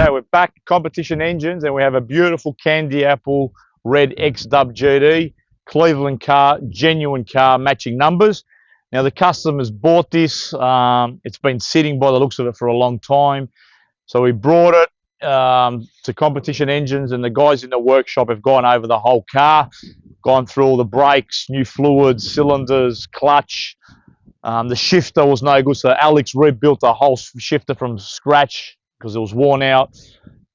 Okay, we're back, competition engines, and we have a beautiful candy apple red XW GT, Cleveland car, genuine car, matching numbers. Now the customer's bought this. It's been sitting by the looks of it for a long time. So we brought it to competition engines, and the guys in the workshop have gone over the whole car, gone through all the brakes, new fluids, cylinders, clutch. The shifter was no good, so Alex rebuilt the whole shifter from scratch because it was worn out.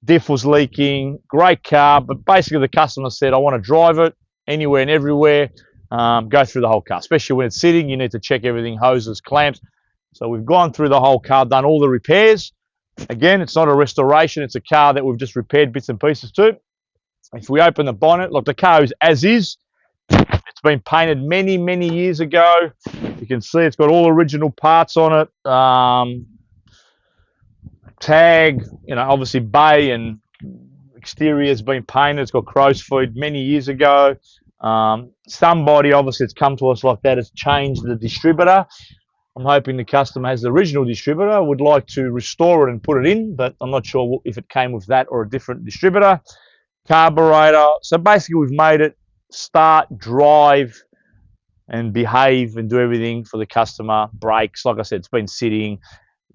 Diff was leaking. Great car, but basically the customer said, I want to drive it anywhere and everywhere, go through the whole car. Especially when it's sitting, you need to check everything, hoses, clamps. So we've gone through the whole car, done all the repairs. Again, it's not a restoration, it's a car that we've just repaired bits and pieces to. If we open the bonnet, look, the car is as is. It's been painted many, many years ago. You can see it's got all original parts on it. Tag, obviously bay and exterior has been painted. It's got crow's feet many years ago. Somebody, obviously, it's come to us like that, has changed the distributor. I'm hoping the customer has the original distributor, would like to restore it and put it in, but I'm not sure if it came with that or a different distributor. Carburetor. So basically we've made it start, drive, and behave and do everything for the customer. Brakes, like I said, it's been sitting.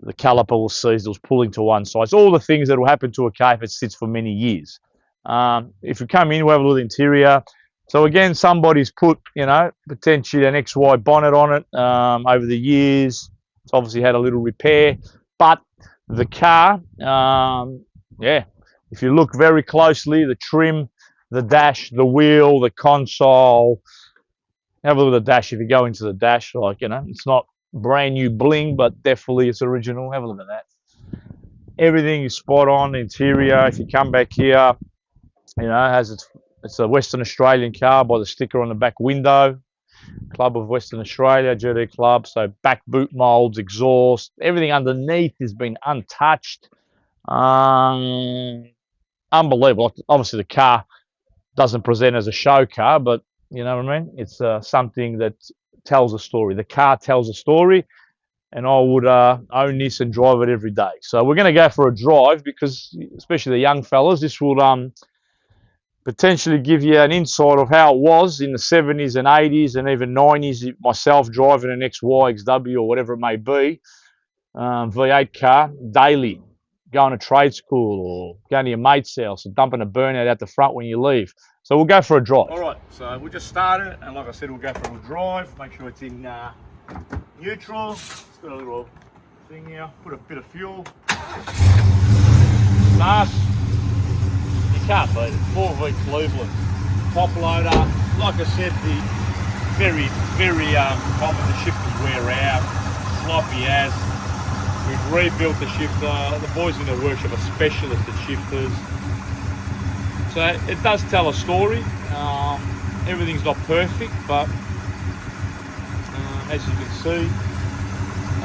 The caliper was seized, it was pulling to one side. So all the things that will happen to a car if it sits for many years. If you come in, we'll have a look at the interior. So again, somebody's put, potentially an XY bonnet on it over the years. It's obviously had a little repair. But the car, if you look very closely, the trim, the dash, the wheel, the console. Have a look at the dash. If you go into the dash, it's not brand new bling, but definitely it's original. Have a look at that. Everything is spot on. Interior, if you come back here, it's a Western Australian car by the sticker on the back window. Club of Western Australia, GT Club. So back boot molds, exhaust, everything underneath has been untouched. Unbelievable. Obviously the car doesn't present as a show car, but you know what I mean? It's something that tells a story. The car tells a story, and I would own this and drive it every day. So we're going to go for a drive because, especially the young fellas, this will potentially give you an insight of how it was in the 70s and 80s and even 90s, myself driving an XY, XW or whatever it may be, V8 car, daily, going to trade school or going to your mate's house or dumping a burnout out the front when you leave. So we'll go for a drive. All right, so we'll just start it, and like I said, we'll go for a drive, make sure it's in neutral. It's got a little thing here, put a bit of fuel. Start. You can't beat it. 4V Cleveland. Top loader. Like I said, the very, very common, the shifters wear out. Sloppy as. We've rebuilt the shifter. The boys in the workshop are specialists at shifters. So it does tell a story. Everything's not perfect, but as you can see,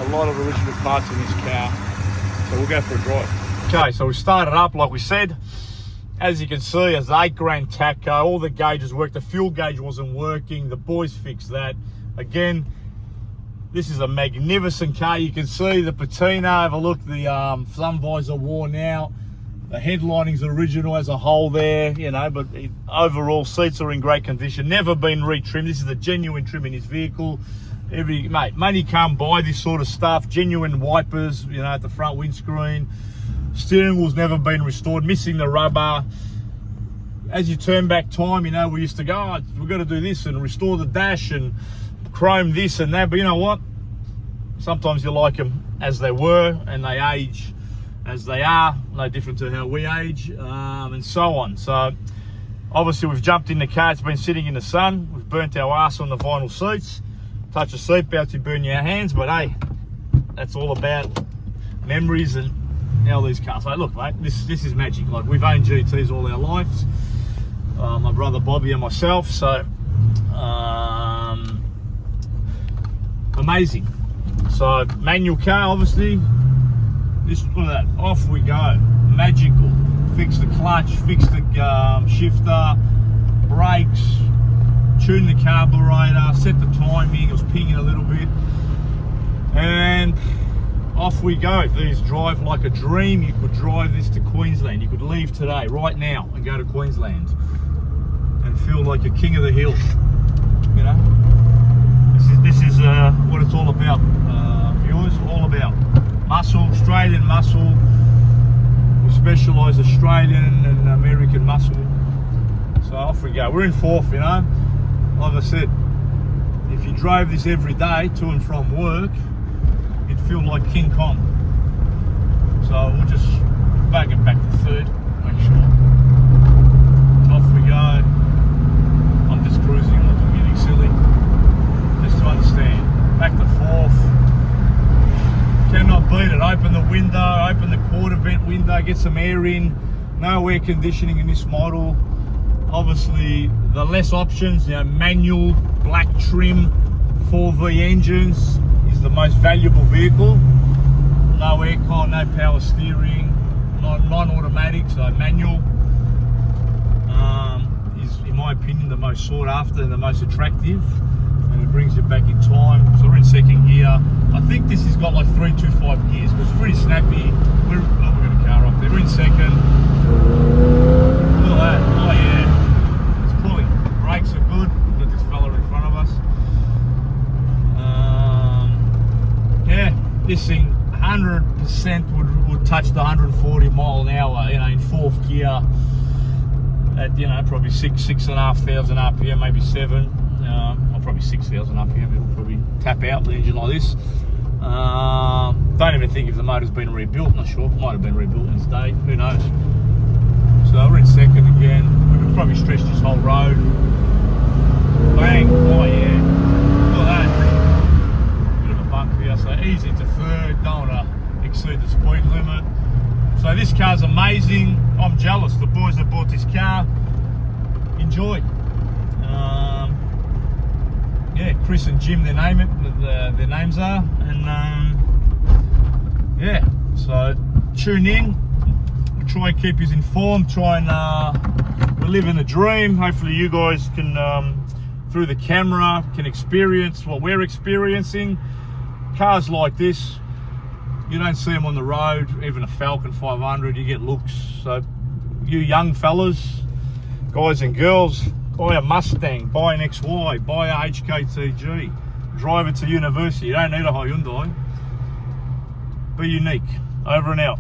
a lot of original parts in this car. So we'll go for a drive. Okay, so we started up like we said. As you can see, it's 8 grand taco. All the gauges worked. The fuel gauge wasn't working. The boys fixed that. Again, this is a magnificent car. You can see the patina. Have a look. The sun visor worn out. The headlining's original as a whole there, but overall seats are in great condition. Never been retrimmed. This is a genuine trim in his vehicle. Money can't buy this sort of stuff. Genuine wipers, at the front windscreen. Steering wheel's never been restored, missing the rubber. As you turn back time, we used to go, we've got to do this and restore the dash and chrome this and that. But you know what? Sometimes you like them as they were and they age as they are, no different to how we age, and so on. So obviously we've jumped in the car, it's been sitting in the sun, we've burnt our ass on the vinyl seats, touch the seat belts, you burn your hands, but hey, that's all about memories and how these cars. Like, look mate, this is magic. Like, we've owned GTs all our lives, my brother Bobby and myself, so amazing. So manual car, obviously. Look at that, off we go, magical. Fix the clutch, fix the shifter, brakes, tune the carburetor, set the timing, it was pinging a little bit, and off we go. These drive like a dream. You could drive this to Queensland. You could leave today, right now, and go to Queensland and feel like a king of the hill. You know, this is what it's all about, viewers. All about muscle, Australian muscle. We specialise Australian and American muscle. So off we go. We're in fourth, you know. Like I said, if you drove this every day to and from work, you'd feel like King Kong. So we'll just bag it back to third, make sure. Off we go. I'm just cruising, I'm not doing anything silly. Just to understand. Back to fourth. Cannot beat it. Open the window, open the quarter vent window, get some air in. No air conditioning in this model. Obviously, the less options, you know, manual, black trim, 4V engines is the most valuable vehicle. No aircon, no power steering, non-automatic, so manual is, in my opinion, the most sought after and the most attractive, and it brings you back in time. So we're in second gear. I think this has got like 325 gears, but it's pretty snappy. We've got a car up there. We're in second. Look at that. Oh yeah. Brakes are good. We've got this fella in front of us. Yeah, this thing 100% would touch the 140 mile an hour, you know, in fourth gear at, you know, probably 6,500 RPM, maybe 7, or probably 6,000 RPM. It'll probably tap out the engine like this. Don't even think if the motor's been rebuilt. Not sure. Might have been rebuilt in its day. Who knows? So we're in second again. We could probably stretch this whole road. Bang! Oh yeah! Look at that. Bit of a bump here, so easy to third. Don't want to exceed the speed limit. So this car's amazing. I'm jealous. The boys that bought this car, enjoy. Yeah, Chris and Jim, their names are, and yeah. So tune in. We'll try and keep you informed. Try and we're living a dream. Hopefully you guys can, through the camera, can experience what we're experiencing. Cars like this, you don't see them on the road. Even a Falcon 500, you get looks. So you young fellas, guys and girls, buy a Mustang, buy an XY, buy a HKTG, drive it to university. You don't need a Hyundai. Be unique. Over and out.